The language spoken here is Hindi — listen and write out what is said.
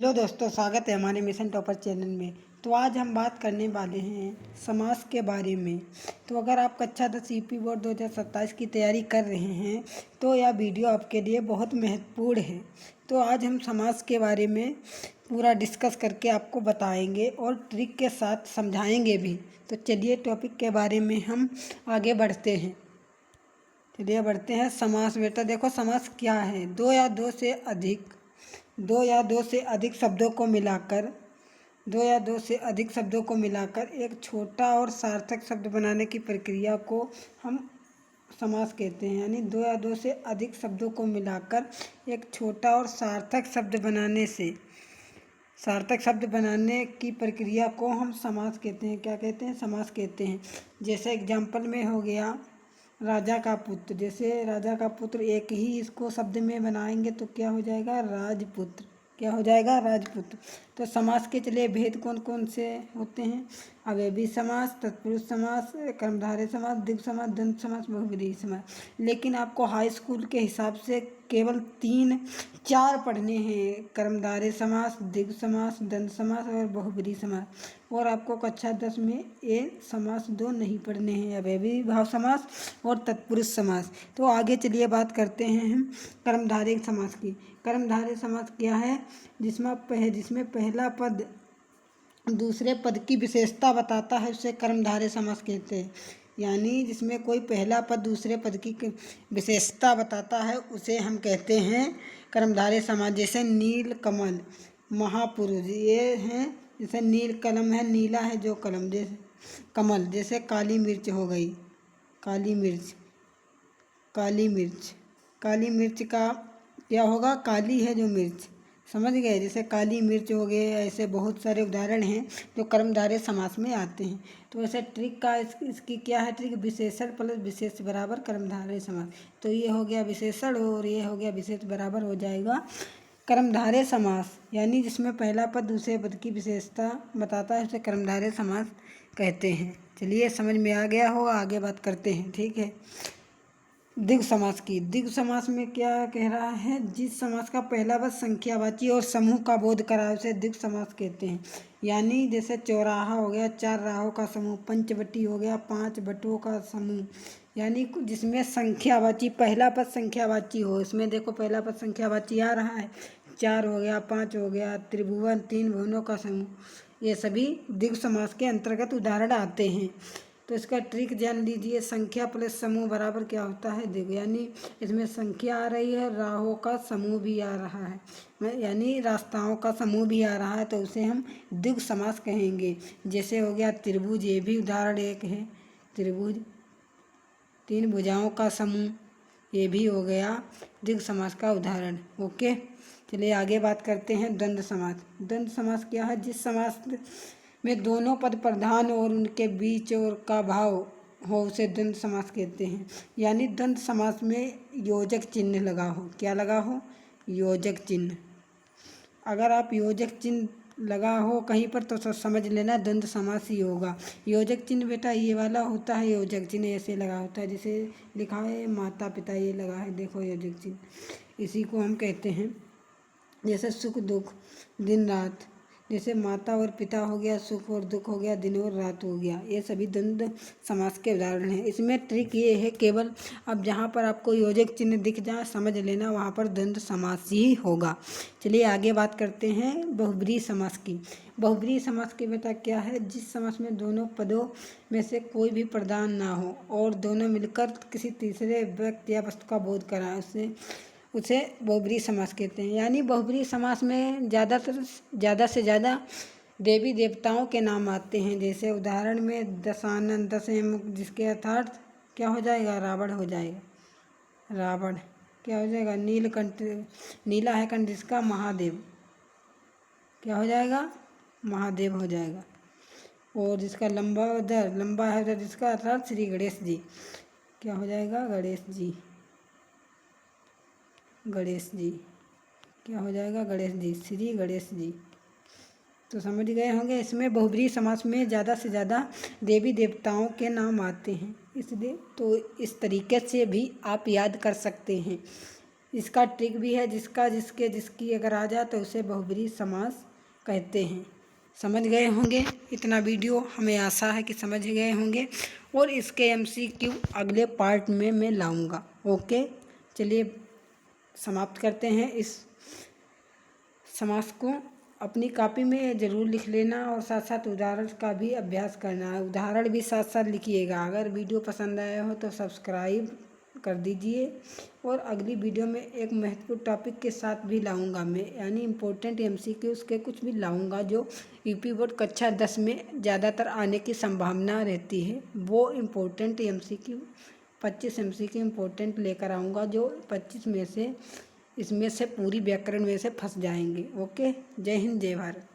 हेलो दोस्तों, स्वागत है हमारे मिशन टॉपर चैनल में। तो आज हम बात करने वाले हैं समास के बारे में। तो अगर आप कक्षा 10 यूपी बोर्ड 2027 की तैयारी कर रहे हैं तो यह वीडियो आपके लिए बहुत महत्वपूर्ण है। तो आज हम समास के बारे में पूरा डिस्कस करके आपको बताएंगे और ट्रिक के साथ समझाएंगे भी। तो चलिए टॉपिक के बारे में हम आगे बढ़ते हैं। चलिए बढ़ते हैं। समास बेटा देखो, समास क्या है? दो या दो से अधिक शब्दों को मिलाकर एक छोटा और सार्थक शब्द बनाने की प्रक्रिया को हम समास कहते हैं। यानी दो या दो से अधिक शब्दों को मिलाकर एक छोटा और सार्थक शब्द बनाने की प्रक्रिया को हम समास कहते हैं। क्या कहते हैं? समास कहते हैं। जैसे एग्जाम्पल में हो गया राजा का पुत्र। जैसे राजा का पुत्र एक ही इसको शब्द में बनाएंगे तो क्या हो जाएगा? राजपुत्र। क्या हो जाएगा? राजपुत्र। तो समास के चलिए भेद कौन कौन से होते हैं? अवयवी समास, तत्पुरुष समास, कर्मधारय समास, द्विगु समास, द्वंद्व समास, बहुब्रीहि समास। लेकिन आपको हाई स्कूल के हिसाब से केवल 4 पढ़ने हैं। कर्मधारय समास, द्विगु समास, द्वंद्व समास और बहुब्रीहि समास। और आपको कक्षा 10 में ये समास 2 नहीं पढ़ने हैं, अवयवी भाव समास और तत्पुरुष समास। तो आगे चलिए बात करते हैं हम कर्मधारय समास की। कर्मधारय समास क्या है? जिसमें पहला पद दूसरे पद की विशेषता बताता है उसे कर्मधारय समास कहते हैं। यानी जिसमें कोई पहला पद दूसरे पद की विशेषता बताता है उसे हम कहते हैं कर्मधारय समास। जैसे नील कमल, महापुरुष, ये हैं। जैसे नील कलम है, नीला है जो कलम, जैसे कमल। जैसे काली मिर्च हो गई, काली मिर्च। काली मिर्च का क्या होगा? काली है जो मिर्च, समझ गए? जैसे काली मिर्च हो गए। ऐसे बहुत सारे उदाहरण हैं जो कर्मधारय समास में आते हैं। तो ऐसे ट्रिक का इसकी क्या है ट्रिक? विशेषण प्लस विशेष बराबर कर्मधारय समास। तो ये हो गया विशेषण और ये हो गया विशेष, बराबर हो जाएगा कर्मधारय समास। यानी जिसमें पहला पद दूसरे पद की विशेषता बताता है उसे कर्मधारय समास कहते हैं। चलिए समझ में आ गया हो, आगे बात करते हैं। ठीक है। द्विगु समास की। द्विगु समास में क्या कह रहा है? जिस समास का पहला पद संख्यावाची और समूह का बोध कराए उसे द्विगु समास कहते हैं। यानी जैसे चौराहा हो गया, 4 राहों का समूह। पंचवटी हो गया, 5 बटुओं का समूह। यानी जिसमें संख्यावाची पहला पद संख्यावाची हो। इसमें देखो पहला पद संख्यावाची आ रहा है। 4 हो गया, 5 हो गया, त्रिभुवन, 3 भुवनों का समूह। ये सभी द्विगु समास के अंतर्गत उदाहरण आते हैं। तो इसका ट्रिक जान लीजिए। संख्या प्लस समूह बराबर क्या होता है? द्विगु। यानी इसमें संख्या आ रही है, राहों का समूह भी आ रहा है, यानी रास्ताओं का समूह भी आ रहा है, तो उसे हम द्विगु समास कहेंगे। जैसे हो गया त्रिभुज, ये भी उदाहरण एक है। त्रिभुज, 3 भुजाओं का समूह, ये भी हो गया द्विगु समास का उदाहरण। ओके, चलिए आगे बात करते हैं द्वंद्व समास। द्वंद्व समास क्या है? जिस समास में दोनों पद प्रधान और उनके बीच और का भाव हो उसे द्वंद्व समास कहते हैं। यानी द्वंद्व समास में योजक चिन्ह लगा हो। क्या लगा हो? योजक चिन्ह। अगर आप योजक चिन्ह लगा हो कहीं पर तो समझ लेना द्वंद्व समास ही होगा। योजक चिन्ह बेटा ये वाला होता है। योजक चिन्ह ऐसे लगा होता है, जैसे लिखा है माता पिता, ये लगा है, देखो योजक चिन्ह, इसी को हम कहते हैं। जैसे सुख दुख, दिन रात, जैसे माता और पिता हो गया, सुख और दुख हो गया, दिन और रात हो गया, ये सभी द्वंद्व समास के उदाहरण हैं। इसमें ट्रिक ये है केवल अब जहाँ पर आपको योजक चिन्ह दिख जाए समझ लेना वहाँ पर द्वंद्व समास ही होगा। चलिए आगे बात करते हैं बहुब्रीहि समास की। बहुब्रीहि समास के बेटा क्या है? जिस समास में दोनों पदों में से कोई भी प्रधान ना हो और दोनों मिलकर किसी तीसरे व्यक्ति या वस्तु का बोध कराएं उसे बहुब्रीहि समास कहते हैं। यानी बहुब्रीहि समास में ज़्यादा से ज़्यादा देवी देवताओं के नाम आते हैं। जैसे उदाहरण में दशानन, दशमुख, जिसके अर्थात क्या हो जाएगा? रावण हो जाएगा। रावण क्या हो जाएगा? नीलकंठ, नीला है कंठ जिसका, महादेव। क्या हो जाएगा? महादेव हो जाएगा। और जिसका लंबा है उधर जिसका, अर्थात श्री गणेश जी। क्या हो जाएगा? गणेश जी। गणेश जी क्या हो जाएगा? गणेश जी, श्री गणेश जी। तो समझ गए होंगे। इसमें बहुब्रीहि समास में ज़्यादा से ज़्यादा देवी देवताओं के नाम आते हैं, इसलिए तो इस तरीके से भी आप याद कर सकते हैं। इसका ट्रिक भी है, जिसका जिसके जिसकी अगर आ जाए तो उसे बहुब्रीहि समास कहते हैं। समझ गए होंगे इतना वीडियो, हमें आशा है कि समझ गए होंगे, और इसके MCQ अगले पार्ट में मैं लाऊंगा। ओके, चलिए समाप्त करते हैं। इस समास को अपनी कॉपी में ज़रूर लिख लेना और साथ साथ उदाहरण का भी अभ्यास करना है। उदाहरण भी साथ साथ लिखिएगा। अगर वीडियो पसंद आया हो तो सब्सक्राइब कर दीजिए, और अगली वीडियो में एक महत्वपूर्ण टॉपिक के साथ भी लाऊंगा मैं, यानी इम्पोर्टेंट MCQ के कुछ भी लाऊंगा जो यूपी बोर्ड कक्षा 10 में ज़्यादातर आने की संभावना रहती है। वो इम्पोर्टेंट MCQ 25 MCQ इम्पोर्टेंट लेकर आऊँगा, जो 25 में से इसमें से पूरी व्याकरण में से फंस जाएंगे। ओके, जय हिंद जय भारत।